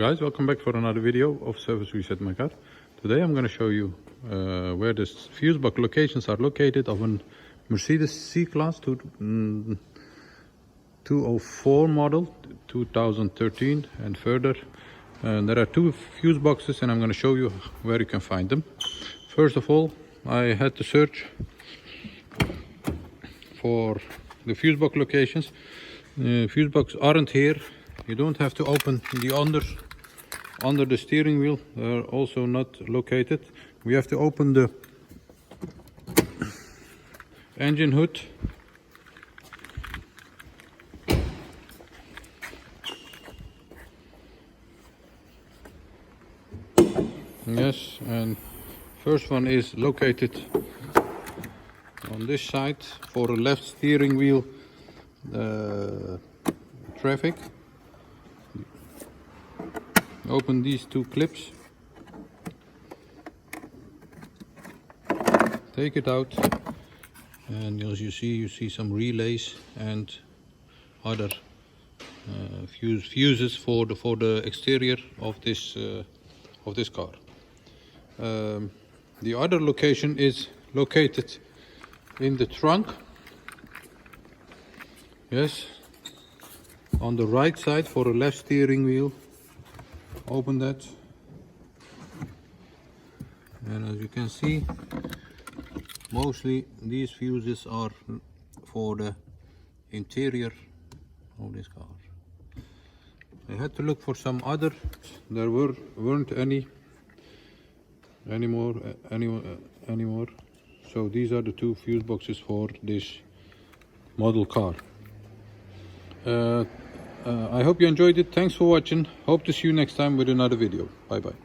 guys, welcome back for another video of Service Reset My Car. Today I'm going to show you where the fuse box locations are located of a Mercedes C-Class 204 model 2013 and further. And there are two fuse boxes and I'm going to show you where you can find them. First of all, I had to search for the fuse box locations. Fuse boxes aren't here. You don't have to open the under the steering wheel. They're also not located. We have to open the engine hood. Yes, and first one is located on this side for a left steering wheel traffic. Open these two clips, take it out, and as you see some relays and other fuses for the exterior of this car. The other location is located in the trunk. Yes, on the right side for a left steering wheel. Open that, and as you can see, mostly these fuses are for the interior of this car. I had to look for some other. There weren't any anymore. So these are the two fuse boxes for this model car. I hope you enjoyed it. Thanks for watching. Hope to see you next time with another video. Bye bye.